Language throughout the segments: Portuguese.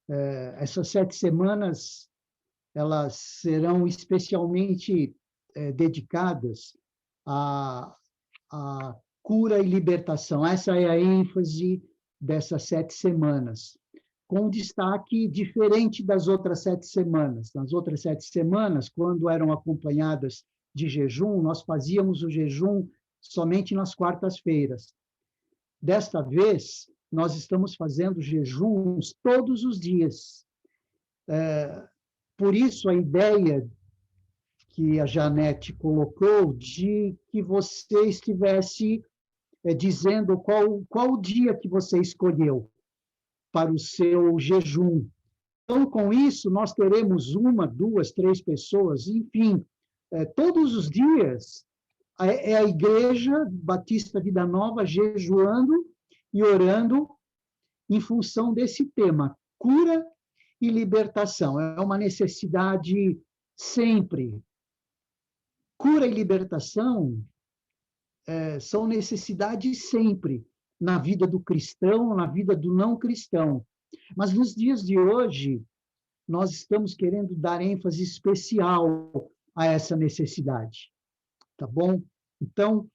Essas 7 semanas, elas serão especialmente dedicadas à cura e libertação. Essa é a ênfase dessas 7 semanas, com um destaque diferente das outras 7 semanas. Nas outras 7 semanas, quando eram acompanhadas de jejum, nós fazíamos o jejum somente nas quartas-feiras. Desta vez, nós estamos fazendo jejuns todos os dias. Por isso, a ideia que a Janete colocou de que você estivesse dizendo qual o dia que você escolheu para o seu jejum. Então, com isso, nós teremos 1, 2, 3 pessoas, enfim, todos os dias é a Igreja Batista Vida Nova jejuando e orando em função desse tema, cura e libertação. É uma necessidade sempre. Cura e libertação são necessidades sempre na vida do cristão, na vida do não cristão. Mas nos dias de hoje, nós estamos querendo dar ênfase especial a essa necessidade. Tá bom? Então,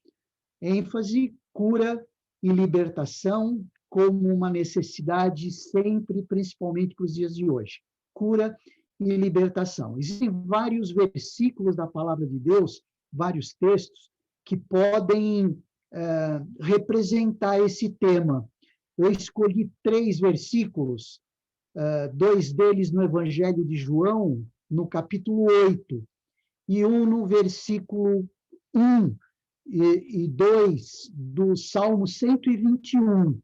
ênfase, cura e libertação como uma necessidade sempre, principalmente para os dias de hoje. Cura e libertação. Existem vários versículos da palavra de Deus, vários textos, que podem representar esse tema. Eu escolhi 3 versículos, 2 deles no Evangelho de João, no capítulo 8, e um no versículo 1 e 2 do Salmo 121.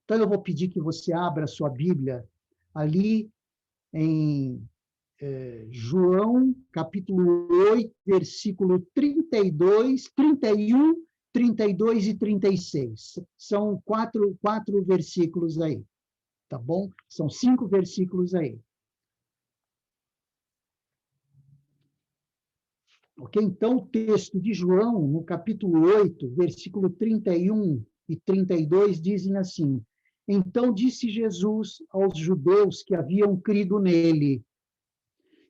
Então, eu vou pedir que você abra a sua Bíblia ali em João, capítulo 8, versículo 32, 31, 32 e 36. São quatro versículos aí, tá bom? São 5 versículos aí. Ok? Então, o texto de João, no capítulo 8, versículo 31 e 32, dizem assim: Então disse Jesus aos judeus que haviam crido nele: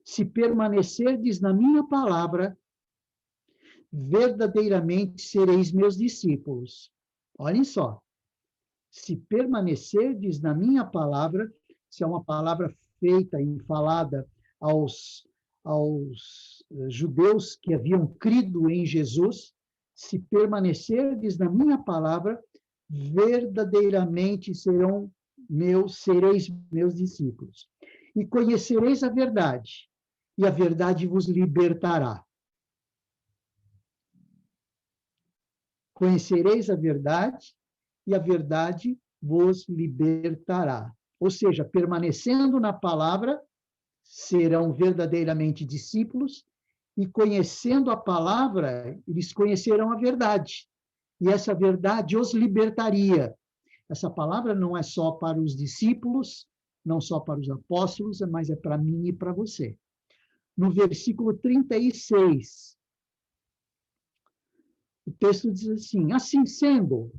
Se permanecerdes na minha palavra, verdadeiramente sereis meus discípulos. Olhem só. Se permanecerdes na minha palavra, se é uma palavra feita e falada aos judeus que haviam crido em Jesus, se permanecerdes na minha palavra, verdadeiramente sereis meus discípulos. E conhecereis a verdade, e a verdade vos libertará. Conhecereis a verdade, e a verdade vos libertará. Ou seja, permanecendo na palavra, serão verdadeiramente discípulos, e conhecendo a palavra, eles conhecerão a verdade. E essa verdade os libertaria. Essa palavra não é só para os discípulos, não só para os apóstolos, mas é para mim e para você. No versículo 36, o texto diz assim: Assim sendo,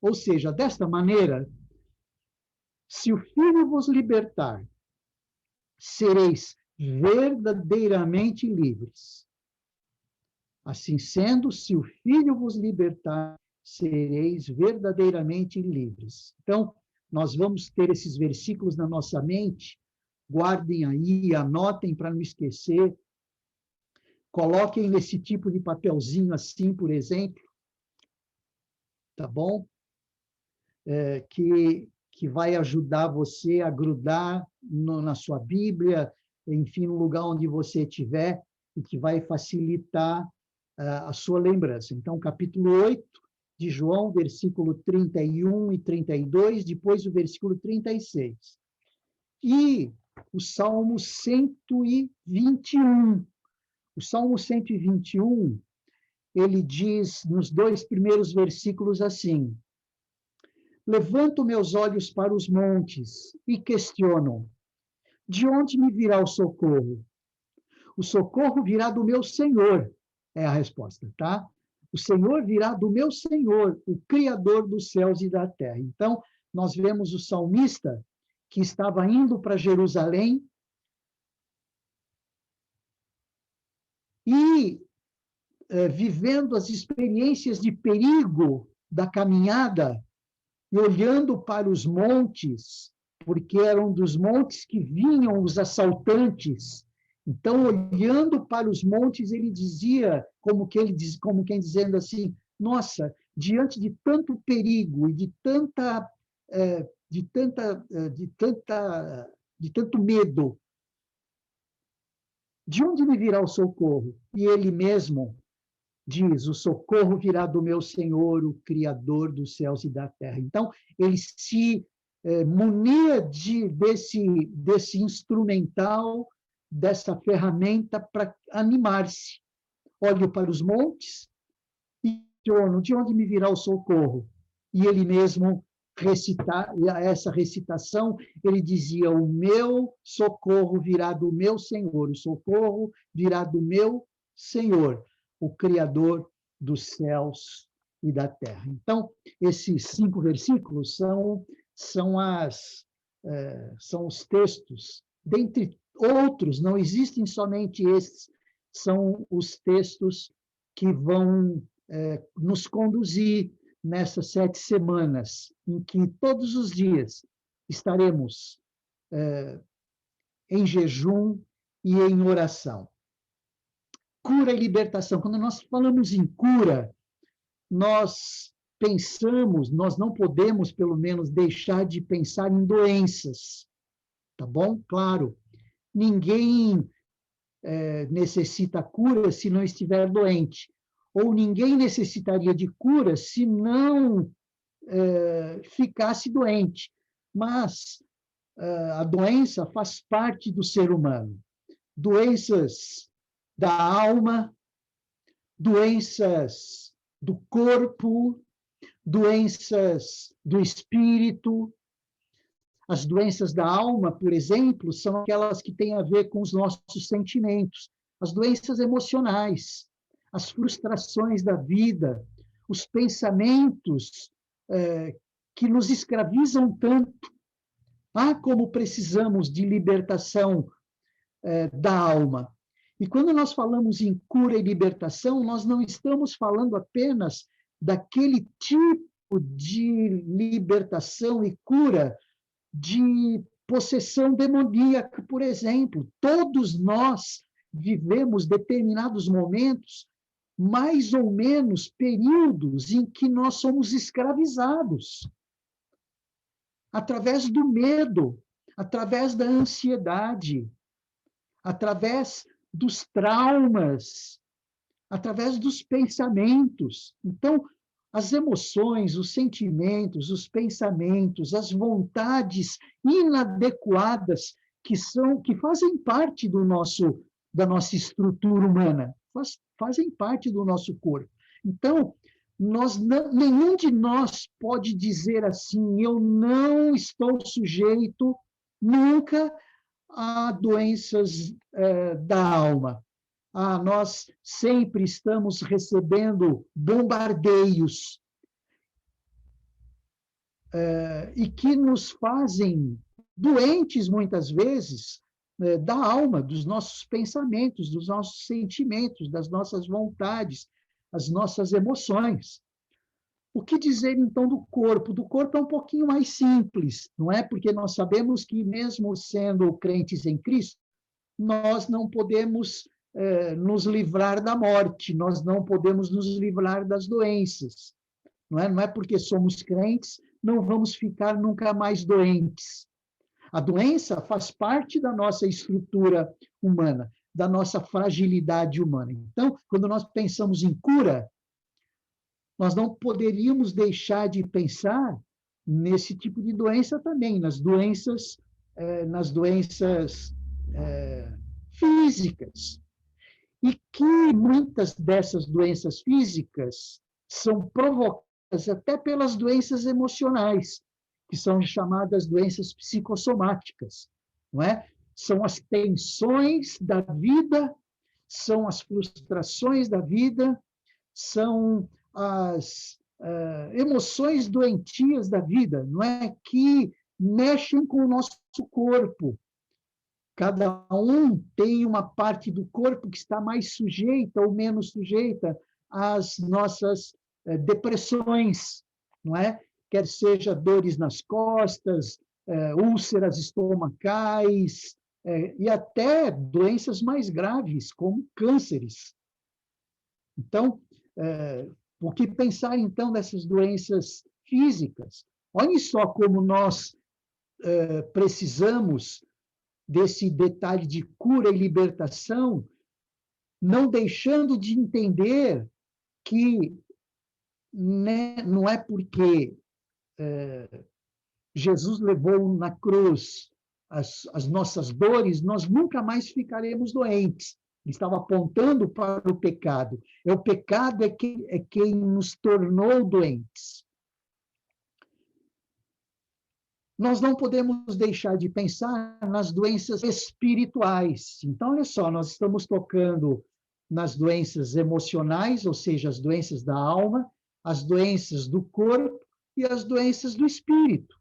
ou seja, desta maneira, se o Filho vos libertar, sereis verdadeiramente livres. Assim sendo, se o Filho vos libertar, sereis verdadeiramente livres. Então, nós vamos ter esses versículos na nossa mente, guardem aí, anotem para não esquecer, coloquem nesse tipo de papelzinho assim, por exemplo, tá bom? Que vai ajudar você a grudar na sua Bíblia, enfim, no lugar onde você estiver, e que vai facilitar a sua lembrança. Então, capítulo 8 de João, versículo 31 e 32, depois o versículo 36. E o Salmo 121. O Salmo 121, ele diz nos 2 primeiros versículos assim: Levanto meus olhos para os montes e questiono: de onde me virá o socorro? O socorro virá do meu Senhor, é a resposta, tá? O Senhor virá do meu Senhor, o Criador dos céus e da terra. Então, nós vemos o salmista, que estava indo para Jerusalém e vivendo as experiências de perigo da caminhada e olhando para os montes, porque eram dos montes que vinham os assaltantes. Então, olhando para os montes, ele dizia, como quem dizendo assim: nossa, diante de tanto perigo e de tanto medo, de onde me virá o socorro? E ele mesmo diz: o socorro virá do meu Senhor, o Criador dos céus e da terra. Então, ele se munia desse instrumental, dessa ferramenta para animar-se. Olho para os montes e questiono: de onde me virá o socorro? E ele mesmo essa recitação, ele dizia: o meu socorro virá do meu Senhor, o socorro virá do meu Senhor, o Criador dos céus e da terra. Então, esses 5 versículos são os textos, dentre outros, não existem somente esses, são os textos que vão nos conduzir nessas 7 semanas, em que todos os dias estaremos em jejum e em oração. Cura e libertação. Quando nós falamos em cura, nós não podemos, pelo menos, deixar de pensar em doenças, tá bom? Claro, ninguém necessita cura se não estiver doente, ou ninguém necessitaria de cura se não ficasse doente. Mas a doença faz parte do ser humano. Doenças da alma, doenças do corpo, doenças do espírito. As doenças da alma, por exemplo, são aquelas que têm a ver com os nossos sentimentos, as doenças emocionais, as frustrações da vida, os pensamentos que nos escravizam tanto. Como precisamos de libertação da alma. E quando nós falamos em cura e libertação, nós não estamos falando apenas daquele tipo de libertação e cura de possessão demoníaca, por exemplo. Todos nós vivemos determinados momentos, mais ou menos períodos, em que nós somos escravizados através do medo, através da ansiedade, através dos traumas, através dos pensamentos. Então, as emoções, os sentimentos, os pensamentos, as vontades inadequadas que fazem parte da nossa estrutura humana, fazem parte do nosso corpo. Então, nenhum de nós pode dizer assim: eu não estou sujeito nunca a doenças da alma. Nós sempre estamos recebendo bombardeios e que nos fazem doentes, muitas vezes, da alma, dos nossos pensamentos, dos nossos sentimentos, das nossas vontades, as nossas emoções. O que dizer, então, do corpo? Do corpo é um pouquinho mais simples, não é? Porque nós sabemos que, mesmo sendo crentes em Cristo, nós não podemos nos livrar da morte, nós não podemos nos livrar das doenças. Não é porque somos crentes, não vamos ficar nunca mais doentes. A doença faz parte da nossa estrutura humana, da nossa fragilidade humana. Então, quando nós pensamos em cura, nós não poderíamos deixar de pensar nesse tipo de doença também, nas doenças físicas. E que muitas dessas doenças físicas são provocadas até pelas doenças emocionais, que são chamadas doenças psicossomáticas, não é? São as tensões da vida, são as frustrações da vida, são as emoções doentias da vida, não é? Que mexem com o nosso corpo. Cada um tem uma parte do corpo que está mais sujeita ou menos sujeita às nossas depressões, não é? Quer seja dores nas costas, úlceras estomacais, e até doenças mais graves, como cânceres. Então, por que pensar, então, nessas doenças físicas? Olhem só como nós precisamos desse detalhe de cura e libertação, não deixando de entender que, né, não é porque Jesus levou na cruz as nossas dores, nós nunca mais ficaremos doentes. Ele estava apontando para o pecado. O pecado é quem nos tornou doentes. Nós não podemos deixar de pensar nas doenças espirituais. Então, olha só, nós estamos tocando nas doenças emocionais, ou seja, as doenças da alma, as doenças do corpo e as doenças do espírito.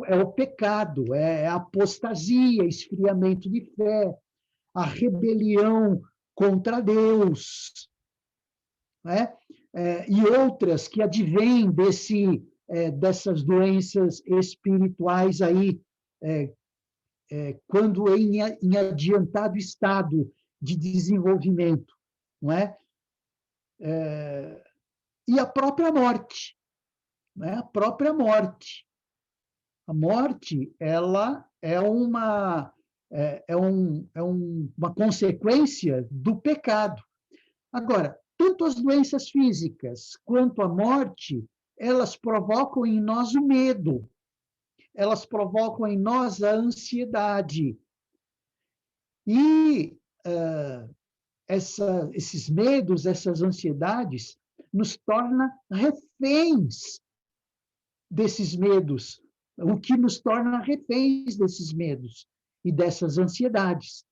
É o pecado, é a apostasia, esfriamento de fé, a rebelião contra Deus, né? E outras que advêm dessas doenças espirituais aí, quando em adiantado estado de desenvolvimento, não é? E a própria morte, né? A própria morte. A morte, ela é uma consequência do pecado. Agora, tanto as doenças físicas quanto a morte, elas provocam em nós o medo, elas provocam em nós a ansiedade. E esses medos, essas ansiedades, nos torna reféns desses medos, o que nos torna reféns desses medos e dessas ansiedades.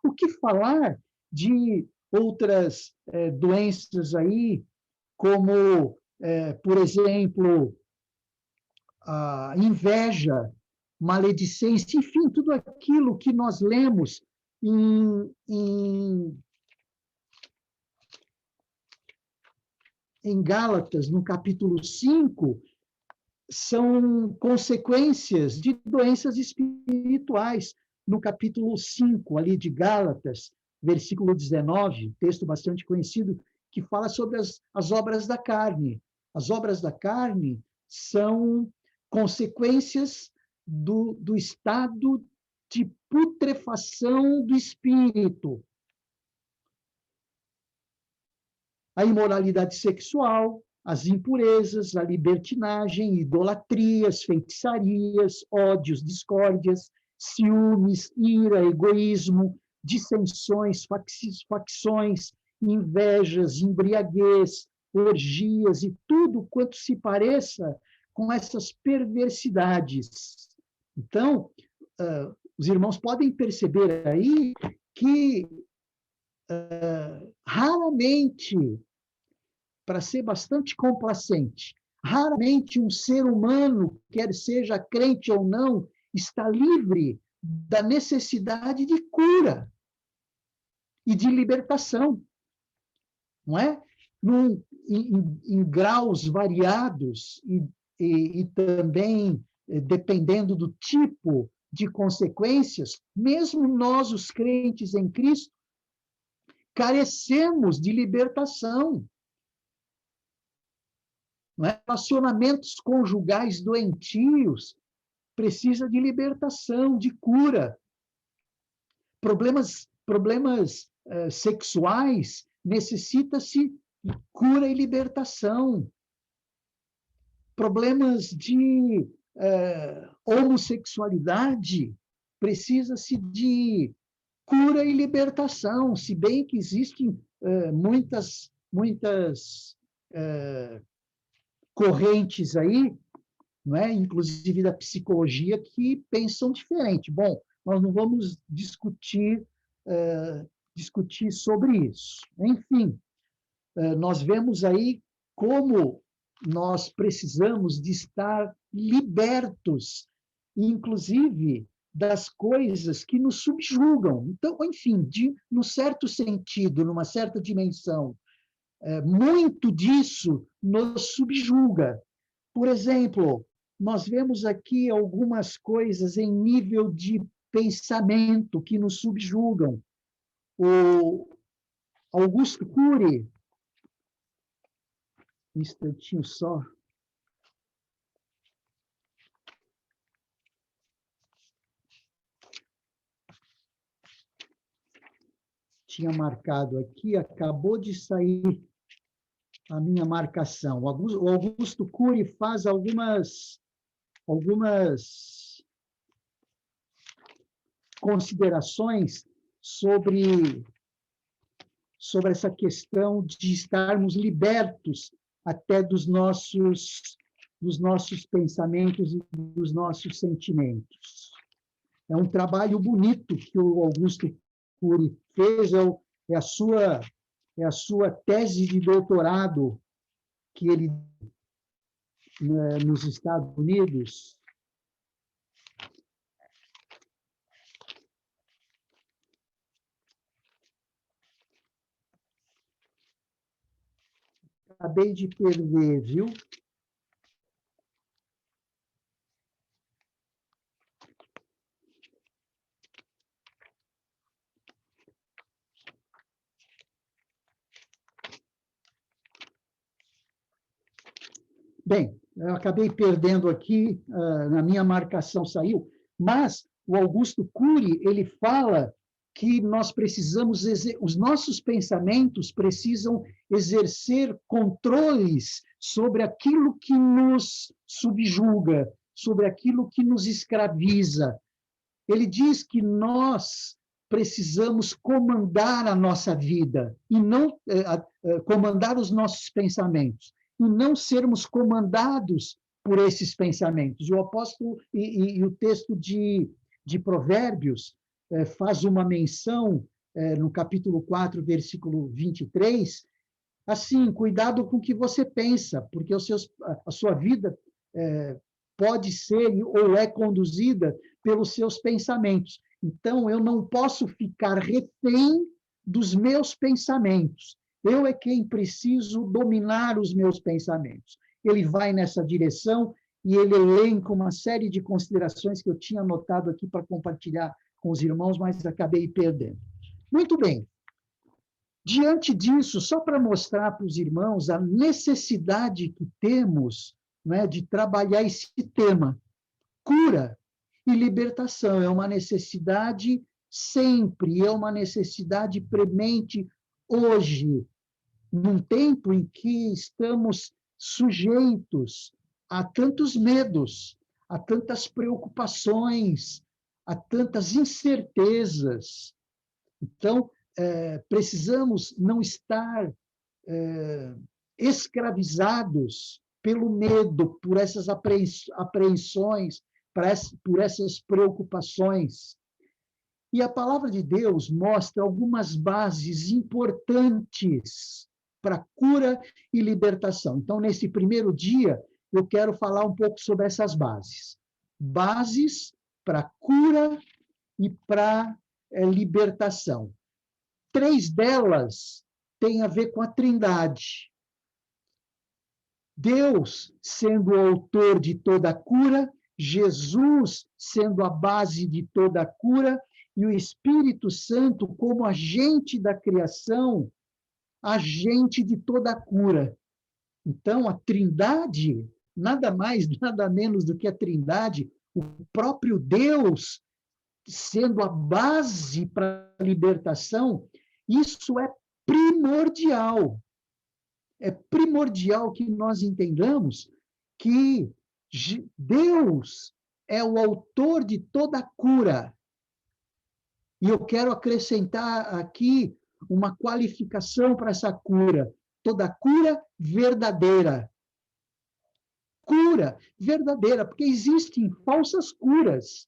O que falar de outras doenças aí, como, por exemplo, a inveja, maledicência, enfim, tudo aquilo que nós lemos em Gálatas, no capítulo 5, são consequências de doenças espirituais. No capítulo 5, ali de Gálatas, versículo 19, texto bastante conhecido, que fala sobre as obras da carne. As obras da carne são consequências do estado de putrefação do espírito. A imoralidade sexual, as impurezas, a libertinagem, idolatrias, feitiçarias, ódios, discórdias, ciúmes, ira, egoísmo, dissensões, facções, invejas, embriaguez, orgias e tudo quanto se pareça com essas perversidades. Então, os irmãos podem perceber aí que raramente, para ser bastante complacente, raramente um ser humano, quer seja crente ou não, está livre da necessidade de cura e de libertação, não é? Em graus variados e também dependendo do tipo de consequências, mesmo nós, os crentes em Cristo, carecemos de libertação. Não é? Relacionamentos conjugais doentios precisa de libertação, de cura. Problemas sexuais necessita-se cura e libertação. Problemas de homossexualidade precisa-se de cura e libertação, se bem que existem muitas correntes aí, não é? Inclusive da psicologia, que pensam diferente. Bom, nós não vamos discutir sobre isso. Enfim, nós vemos aí como nós precisamos de estar libertos inclusive das coisas que nos subjugam. Então, enfim, no certo sentido, numa certa dimensão, muito disso nos subjuga. Por exemplo, nós vemos aqui algumas coisas em nível de pensamento que nos subjugam. O Augusto Cury, um instantinho só. Tinha marcado aqui, acabou de sair a minha marcação. O Augusto Cury faz algumas considerações sobre essa questão de estarmos libertos até dos nossos pensamentos e dos nossos sentimentos. É um trabalho bonito que o Augusto Cury fez, é a sua tese de doutorado que ele nos Estados Unidos. Acabei de perder, viu? Bem, eu acabei perdendo aqui, na minha marcação saiu, mas o Augusto Cury, ele fala que nós precisamos, os nossos pensamentos precisam exercer controles sobre aquilo que nos subjuga, sobre aquilo que nos escraviza. Ele diz que nós precisamos comandar a nossa vida e não comandar os nossos pensamentos e não sermos comandados por esses pensamentos. E o apóstolo e o texto de Provérbios faz uma menção no capítulo 4, versículo 23, assim, cuidado com o que você pensa, porque a sua vida pode ser ou é conduzida pelos seus pensamentos. Então, eu não posso ficar refém dos meus pensamentos. Eu é quem preciso dominar os meus pensamentos. Ele vai nessa direção e ele elenca uma série de considerações que eu tinha anotado aqui para compartilhar com os irmãos, mas acabei perdendo. Muito bem. Diante disso, só para mostrar para os irmãos a necessidade que temos, né, de trabalhar esse tema, cura e libertação. É uma necessidade sempre, é uma necessidade premente hoje, num tempo em que estamos sujeitos a tantos medos, a tantas preocupações, a tantas incertezas. Então, precisamos não estar escravizados pelo medo, por essas apreensões, por essas preocupações. E a palavra de Deus mostra algumas bases importantes para cura e libertação. Então, nesse primeiro dia, eu quero falar um pouco sobre essas bases. Bases para cura e para libertação. 3 delas têm a ver com a Trindade. Deus sendo o autor de toda a cura, Jesus sendo a base de toda a cura, e o Espírito Santo como agente da criação, agente de toda a cura. Então, a Trindade, nada mais, nada menos do que a Trindade, o próprio Deus sendo a base para a libertação, isso é primordial. É primordial que nós entendamos que Deus é o autor de toda a cura. E eu quero acrescentar aqui uma qualificação para essa cura. Toda cura verdadeira. Cura verdadeira, porque existem falsas curas.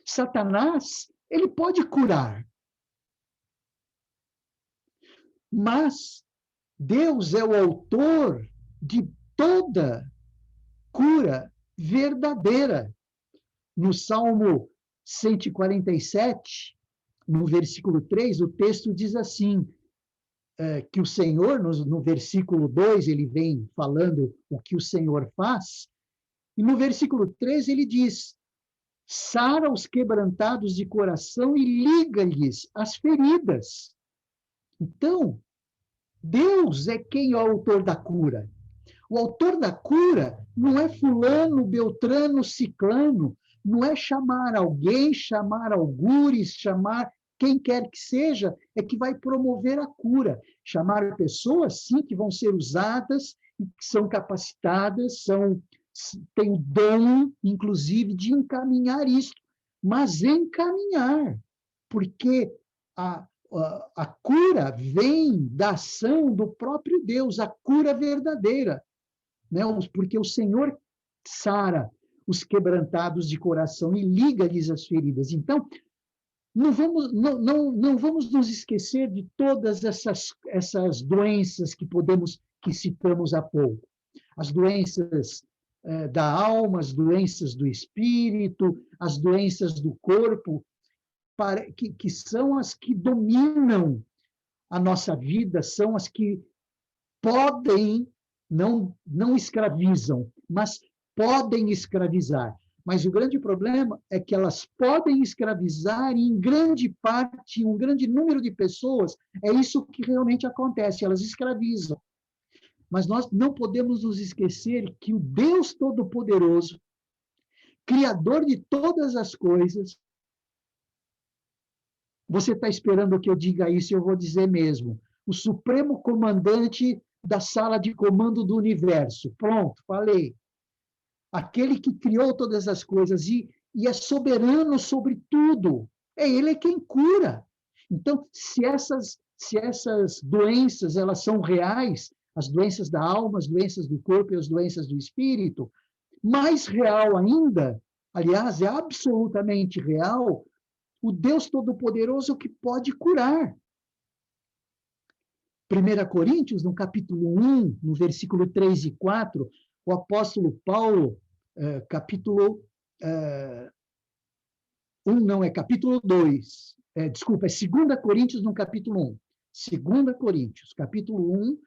Satanás, ele pode curar. Mas Deus é o autor de toda cura verdadeira. No Salmo 147, no versículo 3, o texto diz assim, que o Senhor, no versículo 2, ele vem falando o que o Senhor faz, e no versículo 3 ele diz, sara os quebrantados de coração e liga-lhes as feridas. Então, Deus é quem é o autor da cura. O autor da cura não é fulano, beltrano, ciclano, não é chamar alguém, chamar algures, chamar quem quer que seja, é que vai promover a cura. Chamar pessoas, sim, que vão ser usadas, que são capacitadas, têm o dom, inclusive, de encaminhar isso, mas encaminhar, porque a cura vem da ação do próprio Deus, a cura verdadeira, né? Porque o Senhor sara os quebrantados de coração e liga-lhes as feridas. Então, não vamos nos esquecer de todas essas doenças que citamos há pouco. As doenças da alma, as doenças do espírito, as doenças do corpo, que são as que dominam a nossa vida, são as que podem, não escravizam, mas podem escravizar. Mas o grande problema é que elas podem escravizar e, em grande parte, um grande número de pessoas, é isso que realmente acontece, elas escravizam. Mas nós não podemos nos esquecer que o Deus Todo-Poderoso, Criador de todas as coisas, você está esperando que eu diga isso, eu vou dizer mesmo, o Supremo Comandante da sala de comando do universo. Pronto, falei. Aquele que criou todas as coisas e é soberano sobre tudo. Ele quem cura. Então, se essas doenças elas são reais, as doenças da alma, as doenças do corpo e as doenças do espírito, mais real ainda, aliás, é absolutamente real, o Deus Todo-Poderoso que pode curar. 1 Coríntios, no capítulo 1, no versículo 3 e 4, o apóstolo Paulo, capítulo 1, não, é capítulo 2, desculpa, é 2 Coríntios, no capítulo 1. 2 Coríntios, capítulo 1,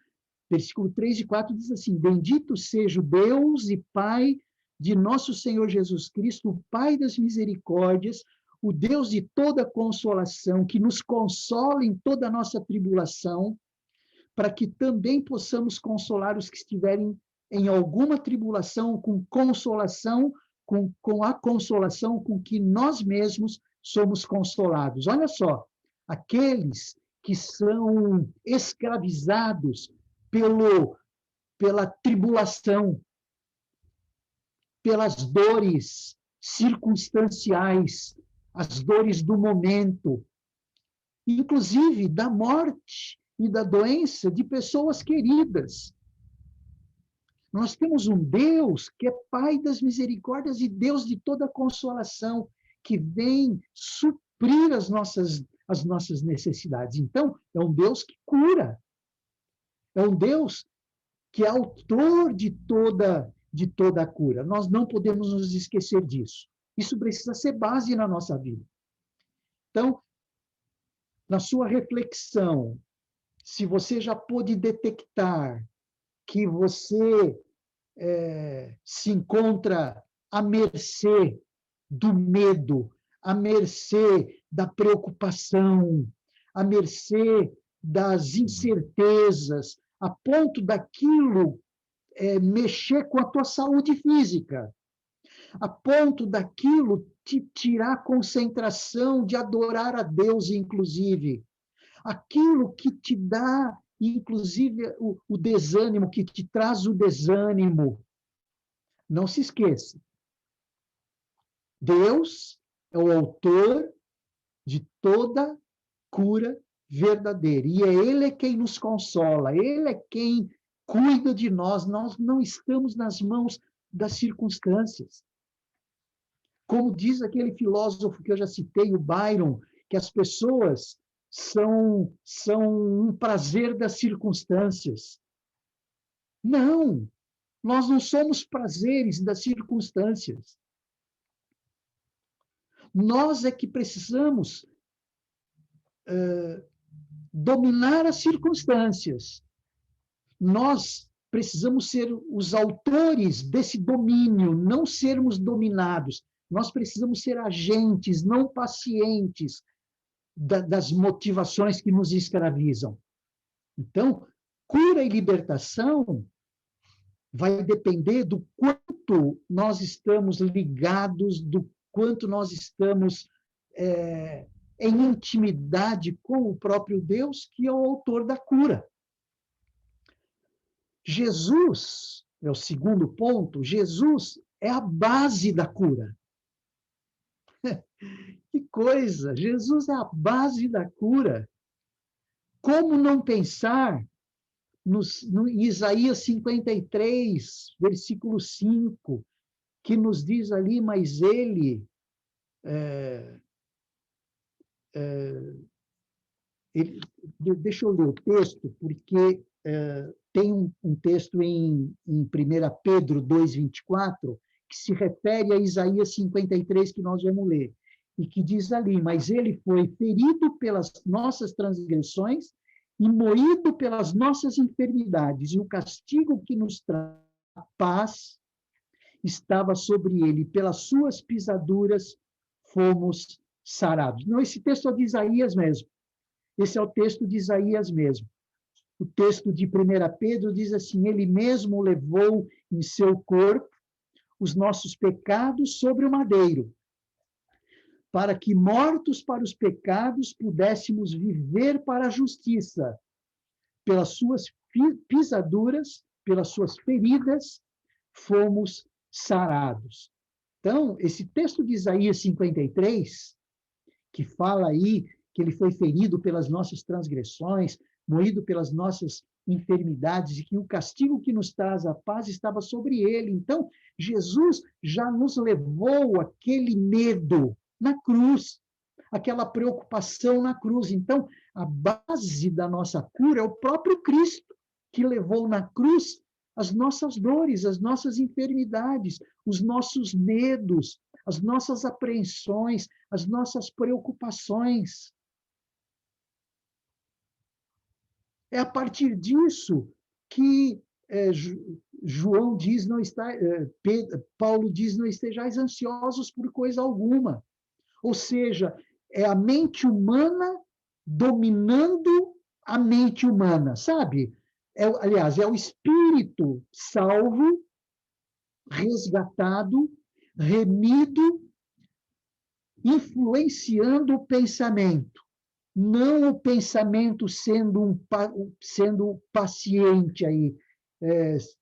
versículo 3 e 4, diz assim, bendito seja o Deus e Pai de nosso Senhor Jesus Cristo, o Pai das misericórdias, o Deus de toda consolação, que nos consola em toda a nossa tribulação, para que também possamos consolar os que estiverem em alguma tribulação, com consolação, com a consolação com que nós mesmos somos consolados. Olha só, aqueles que são escravizados pela tribulação, pelas dores circunstanciais, as dores do momento, inclusive da morte e da doença de pessoas queridas. Nós temos um Deus que é Pai das misericórdias e Deus de toda consolação, que vem suprir as nossas necessidades. Então, é um Deus que cura. É um Deus que é autor de toda a cura. Nós não podemos nos esquecer disso. Isso precisa ser base na nossa vida. Então, na sua reflexão, se você já pôde detectar que você se encontra à mercê do medo, à mercê da preocupação, à mercê das incertezas, a ponto daquilo mexer com a tua saúde física, a ponto daquilo te tirar a concentração de adorar a Deus, inclusive. Aquilo que te dá, inclusive, o desânimo, que te traz o desânimo. Não se esqueça. Deus é o autor de toda cura verdadeira. E é Ele quem nos consola, Ele é quem cuida de nós. Nós não estamos nas mãos das circunstâncias. Como diz aquele filósofo que eu já citei, o Byron, que as pessoas são um prazer das circunstâncias. Não, nós não somos prazeres das circunstâncias. Nós é que precisamos dominar as circunstâncias. Nós precisamos ser os autores desse domínio, não sermos dominados. Nós precisamos ser agentes, não pacientes das motivações que nos escravizam. Então, cura e libertação vai depender do quanto nós estamos ligados, do quanto nós estamos em intimidade com o próprio Deus, que é o autor da cura. Jesus, é o segundo ponto, Jesus é a base da cura. Que coisa! Jesus é a base da cura. Como não pensar no Isaías 53, versículo 5, que nos diz ali, mas ele deixa eu ler o texto, porque tem um texto em 1 Pedro 2,24, que se refere a Isaías 53, que nós vamos ler, e que diz ali, mas ele foi ferido pelas nossas transgressões e moído pelas nossas enfermidades, e o castigo que nos traz a paz estava sobre ele, pelas suas pisaduras fomos sarados. Não, esse texto é de Isaías mesmo. Esse é o texto de Isaías mesmo. O texto de 1 Pedro diz assim, ele mesmo levou em seu corpo os nossos pecados sobre o madeiro, para que, mortos para os pecados, pudéssemos viver para a justiça. Pelas suas pisaduras, pelas suas feridas, fomos sarados. Então, esse texto de Isaías 53, que fala aí que ele foi ferido pelas nossas transgressões, moído pelas nossas enfermidades, e que o castigo que nos traz a paz estava sobre ele. Então, Jesus já nos levou aquele medo na cruz, aquela preocupação na cruz. Então, a base da nossa cura é o próprio Cristo, que levou na cruz as nossas dores, as nossas enfermidades, os nossos medos, as nossas apreensões, as nossas preocupações. É a partir disso que João diz, Paulo diz, não estejais ansiosos por coisa alguma. Ou seja, é a mente humana dominando a mente humana, sabe? Aliás, é o espírito salvo, resgatado, remido, influenciando o pensamento. Não o pensamento sendo paciente aí,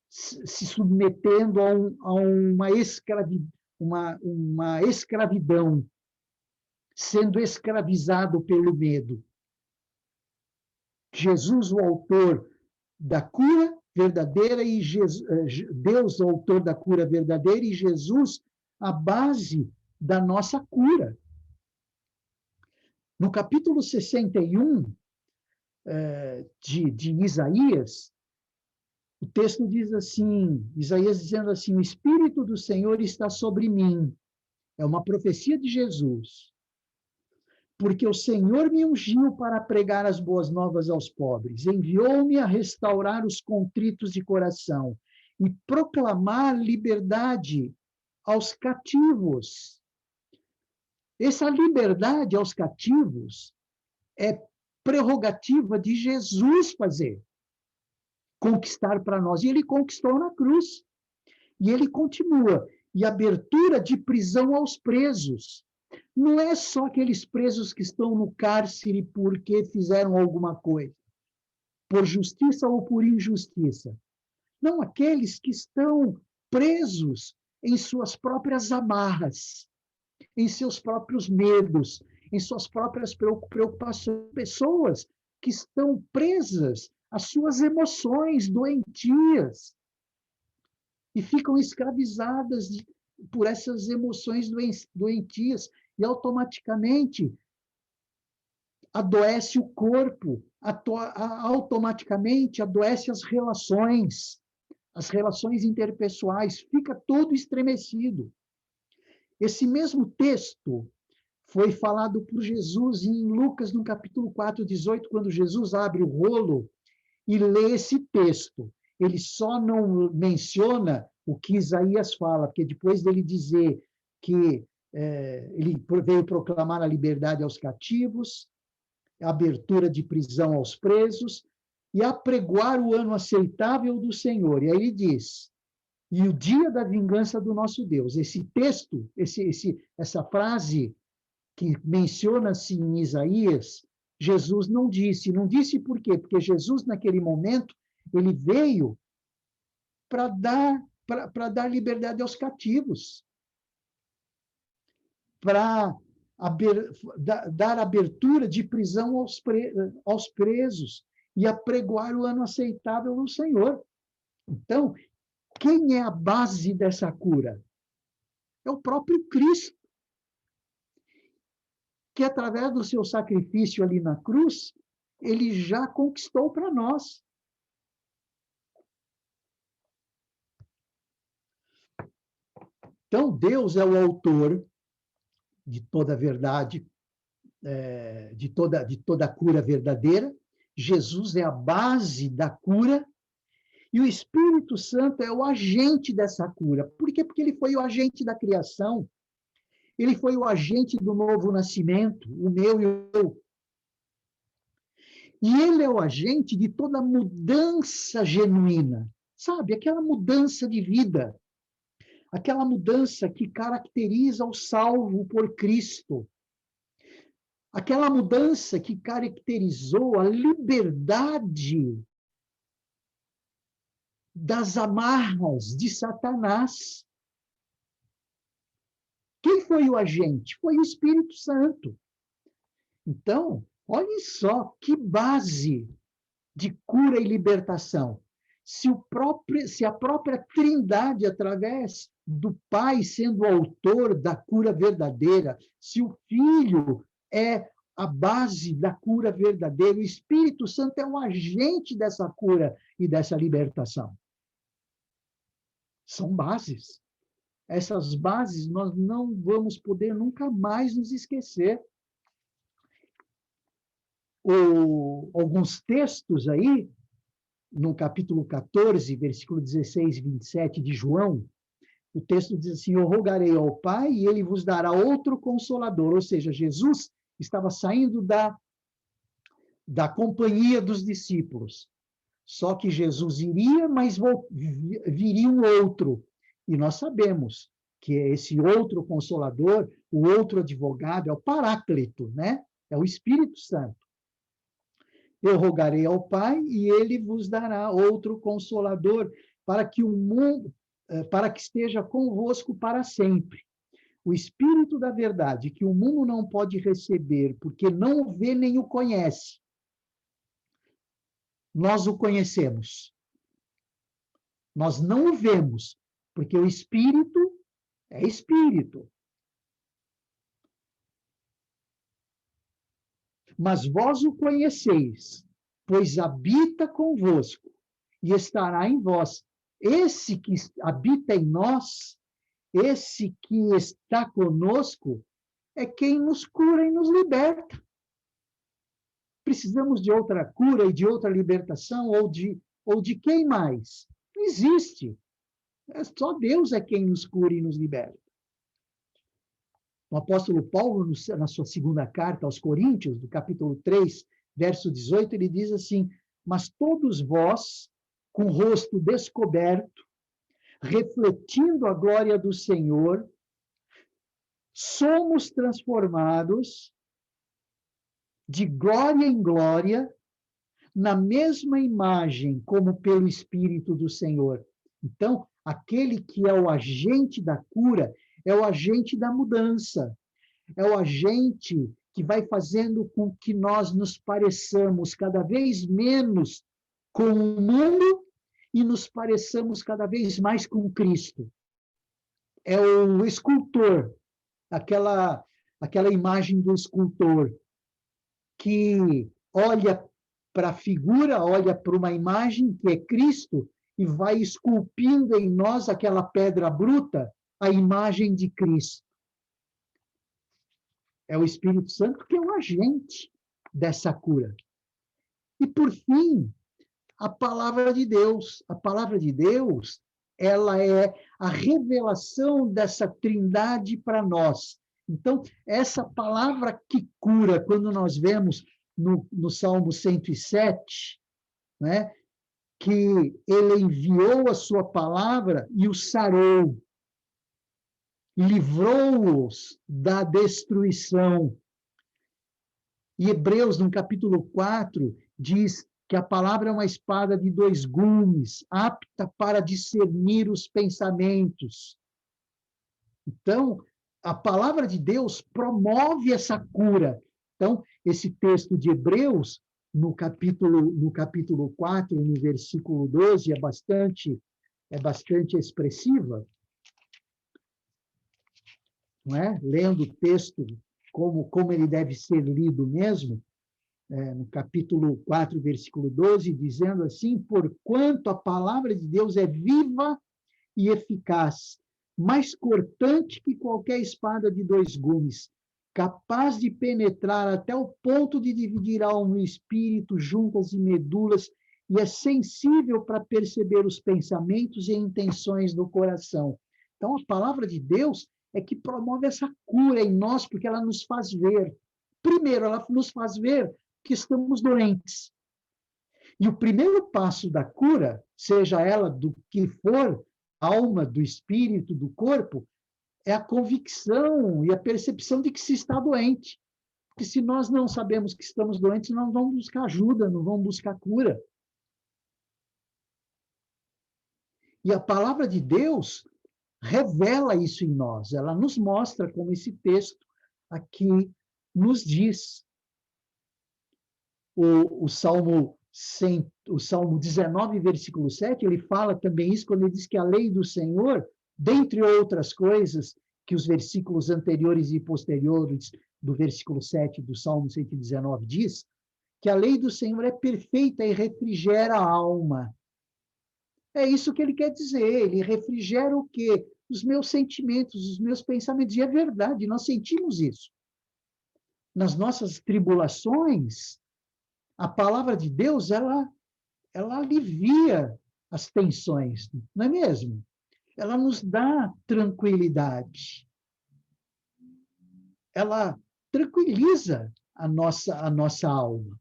se submetendo a uma escravidão, sendo escravizado pelo medo. Jesus, o autor da cura verdadeira, e Deus, o autor da cura verdadeira, e Jesus, a base da nossa cura. No capítulo 61 de Isaías, o texto diz assim, Isaías dizendo assim, o Espírito do Senhor está sobre mim. É uma profecia de Jesus. Porque o Senhor me ungiu para pregar as boas novas aos pobres, enviou-me a restaurar os contritos de coração e proclamar liberdade aos cativos. Essa liberdade aos cativos é prerrogativa de Jesus fazer, conquistar para nós. E ele conquistou na cruz. E ele continua. E abertura de prisão aos presos. Não é só aqueles presos que estão no cárcere porque fizeram alguma coisa, por justiça ou por injustiça. Não, aqueles que estão presos em suas próprias amarras, em seus próprios medos, em suas próprias preocupações. Pessoas que estão presas às suas emoções doentias e ficam escravizadas por essas emoções doentias e automaticamente adoece o corpo, automaticamente adoece as relações interpessoais, fica todo estremecido. Esse mesmo texto foi falado por Jesus em Lucas, no capítulo 4, 18, quando Jesus abre o rolo e lê esse texto. Ele só não menciona o que Isaías fala, porque depois dele dizer que ele veio proclamar a liberdade aos cativos, a abertura de prisão aos presos, e apregoar o ano aceitável do Senhor. E aí ele diz, e o dia da vingança do nosso Deus. Esse texto, essa frase que menciona-se em Isaías, Jesus não disse. Não disse por quê? Porque Jesus, naquele momento, ele veio para dar liberdade aos cativos, para dar abertura de prisão aos presos e apregoar o ano aceitável no Senhor. Então, quem é a base dessa cura? É o próprio Cristo, que através do seu sacrifício ali na cruz, ele já conquistou para nós. Então, Deus é o autor de toda a verdade, de toda a cura verdadeira. Jesus é a base da cura. E o Espírito Santo é o agente dessa cura. Por quê? Porque ele foi o agente da criação. Ele foi o agente do novo nascimento, o meu e o teu. E ele é o agente de toda mudança genuína. Sabe? Aquela mudança de vida. Aquela mudança que caracteriza o salvo por Cristo. Aquela mudança que caracterizou a liberdade das amarras de Satanás. Quem foi o agente? Foi o Espírito Santo. Então, olhem só que base de cura e libertação. Se a própria Trindade, através do Pai sendo o autor da cura verdadeira, se o Filho é a base da cura verdadeira, o Espírito Santo é um agente dessa cura e dessa libertação. São bases. Essas bases nós não vamos poder nunca mais nos esquecer. Alguns textos aí, no capítulo 14, versículo 16 e 27 de João, o texto diz assim, eu rogarei ao Pai e ele vos dará outro consolador. Ou seja, Jesus estava saindo da companhia dos discípulos. Só que Jesus iria, mas viria um outro. E nós sabemos que esse outro consolador, o outro advogado, é o Paráclito, né? É o Espírito Santo. Eu rogarei ao Pai e ele vos dará outro consolador para que esteja convosco para sempre. O Espírito da verdade, que o mundo não pode receber, porque não o vê nem o conhece. Nós o conhecemos. Nós não o vemos, porque o Espírito é Espírito. Mas vós o conheceis, pois habita convosco e estará em vós. Esse que habita em nós, esse que está conosco, é quem nos cura e nos liberta. Precisamos de outra cura e de outra libertação, ou de quem mais? Não existe. Só Deus é quem nos cura e nos liberta. O apóstolo Paulo, na sua segunda carta aos Coríntios, do capítulo 3, verso 18, ele diz assim, mas todos vós, com o rosto descoberto, refletindo a glória do Senhor, somos transformados de glória em glória, na mesma imagem, como pelo Espírito do Senhor. Então, aquele que é o agente da cura, é o agente da mudança, é o agente que vai fazendo com que nós nos pareçamos cada vez menos com o mundo e nos pareçamos cada vez mais com Cristo. É o escultor, aquela imagem do escultor que olha para a figura, olha para uma imagem que é Cristo e vai esculpindo em nós aquela pedra bruta, a imagem de Cristo. É o Espírito Santo que é o agente dessa cura. E, por fim, a palavra de Deus. A palavra de Deus, ela é a revelação dessa trindade para nós. Então, essa palavra que cura, quando nós vemos no Salmo 107, né, que ele enviou a sua palavra e os sarou, livrou-os da destruição. E Hebreus, no capítulo 4, diz que a palavra é uma espada de dois gumes, apta para discernir os pensamentos. Então, a palavra de Deus promove essa cura. Então, esse texto de Hebreus, no capítulo 4, no versículo 12, é bastante expressiva, não é? Lendo o texto como ele deve ser lido mesmo, no capítulo 4, versículo 12, dizendo assim: porquanto a palavra de Deus é viva e eficaz, mais cortante que qualquer espada de dois gumes, capaz de penetrar até o ponto de dividir alma e espírito, juntas e medulas, e é sensível para perceber os pensamentos e intenções do coração. Então, a palavra de Deus é que promove essa cura em nós, porque ela nos faz ver. Primeiro, ela nos faz ver que estamos doentes. E o primeiro passo da cura, seja ela do que for, alma, do espírito, do corpo, é a convicção e a percepção de que se está doente. Porque se nós não sabemos que estamos doentes, nós vamos buscar ajuda, não vamos buscar cura. E a palavra de Deus revela isso em nós. Ela nos mostra, como esse texto aqui nos diz. O Salmo 19, versículo 7, ele fala também isso, quando ele diz que a lei do Senhor, dentre outras coisas, que os versículos anteriores e posteriores do versículo 7 do Salmo 119 diz, que a lei do Senhor é perfeita e refrigera a alma. É isso que ele quer dizer, ele refrigera o quê? Os meus sentimentos, os meus pensamentos, e é verdade, nós sentimos isso. Nas nossas tribulações, a palavra de Deus, ela alivia as tensões, não é mesmo? Ela nos dá tranquilidade. Ela tranquiliza a nossa alma.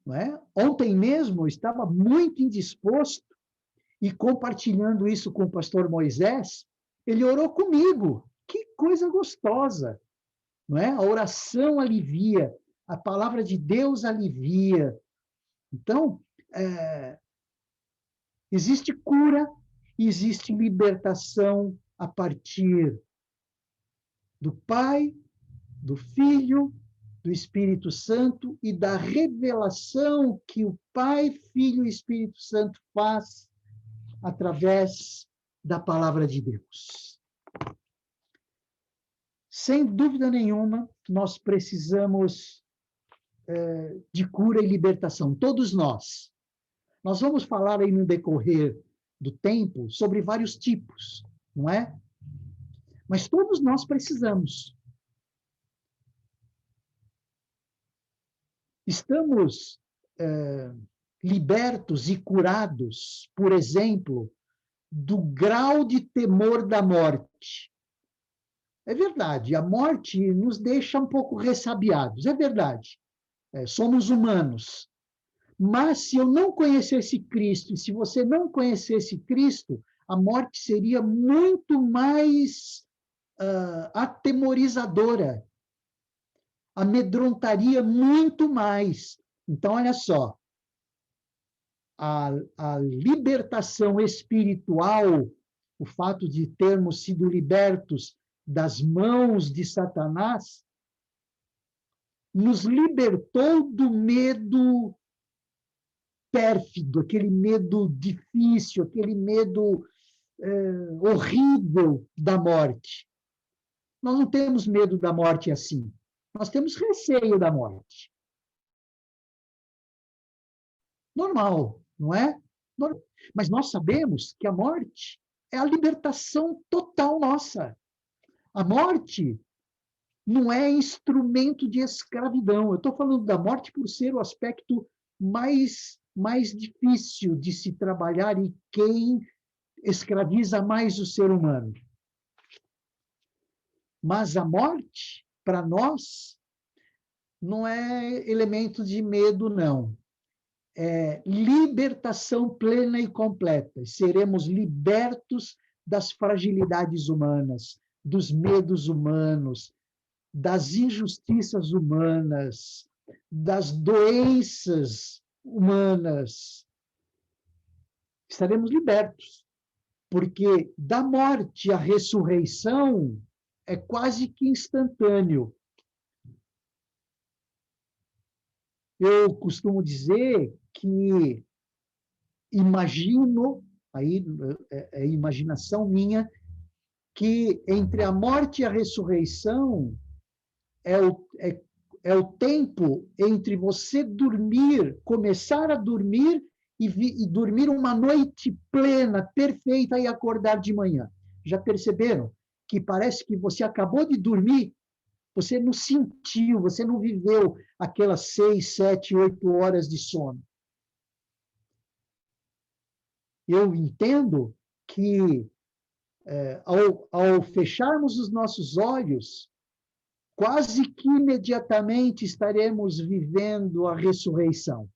Não é? Ontem mesmo eu estava muito indisposto e compartilhando isso com o pastor Moisés, ele orou comigo. Que coisa gostosa, não é? A oração alivia, a palavra de Deus alivia. Então, existe cura, existe libertação a partir do Pai, do Filho, do Espírito Santo e da revelação que o Pai, Filho e Espírito Santo faz através da palavra de Deus. Sem dúvida nenhuma, nós precisamos de cura e libertação, todos nós. Nós vamos falar aí no decorrer do tempo sobre vários tipos, não é? Mas todos nós precisamos. Estamos libertos e curados, por exemplo, do grau de temor da morte. É verdade, a morte nos deixa um pouco ressabiados, é verdade. Somos humanos. Mas se eu não conhecesse Cristo, e se você não conhecesse Cristo, a morte seria muito mais atemorizadora, amedrontaria muito mais. Então, olha só, a libertação espiritual, o fato de termos sido libertos das mãos de Satanás, nos libertou do medo pérfido, aquele medo difícil, aquele medo horrível da morte. Nós não temos medo da morte assim. Nós temos receio da morte. Normal, não é? Mas nós sabemos que a morte é a libertação total nossa. A morte não é instrumento de escravidão. Eu estou falando da morte por ser o aspecto mais difícil de se trabalhar e quem escraviza mais o ser humano. Mas a morte, para nós, não é elemento de medo, não. É libertação plena e completa. Seremos libertos das fragilidades humanas, dos medos humanos, das injustiças humanas, das doenças humanas. Estaremos libertos, porque da morte à ressurreição é quase que instantâneo. Eu costumo dizer que imagino, aí é imaginação minha, que entre a morte e a ressurreição é o tempo entre você dormir, começar a dormir e dormir uma noite plena, perfeita, e acordar de manhã. Já perceberam que parece que você acabou de dormir, você não sentiu, você não viveu aquelas 6, 7, 8 horas de sono. Eu entendo que, ao fecharmos os nossos olhos, quase que imediatamente estaremos vivendo a ressurreição.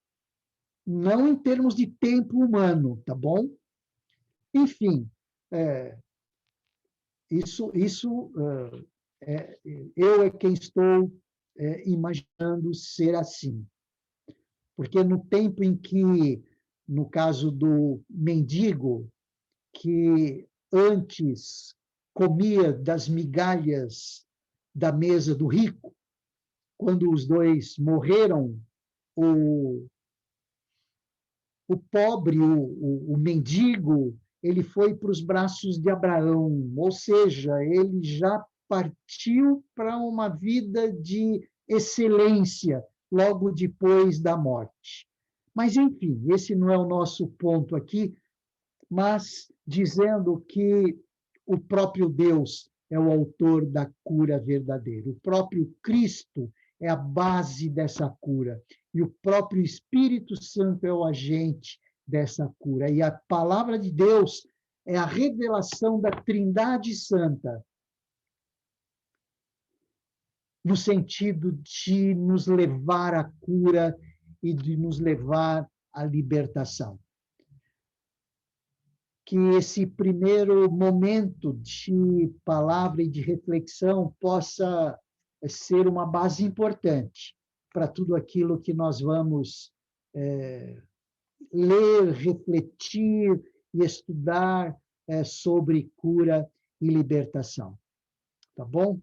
Não em termos de tempo humano, tá bom? Enfim, eu é quem estou imaginando ser assim. Porque no tempo em que, no caso do mendigo, que antes comia das migalhas da mesa do rico, quando os dois morreram, o pobre, o mendigo, ele foi para os braços de Abraão, ou seja, ele já partiu para uma vida de excelência logo depois da morte. Mas, enfim, esse não é o nosso ponto aqui, mas dizendo que o próprio Deus é o autor da cura verdadeira. O próprio Cristo é a base dessa cura. E o próprio Espírito Santo é o agente dessa cura. E a palavra de Deus é a revelação da Trindade Santa, no sentido de nos levar à cura e de nos levar à libertação. Que esse primeiro momento de palavra e de reflexão possa ser uma base importante para tudo aquilo que nós vamos ler, refletir e estudar sobre cura e libertação. Tá bom?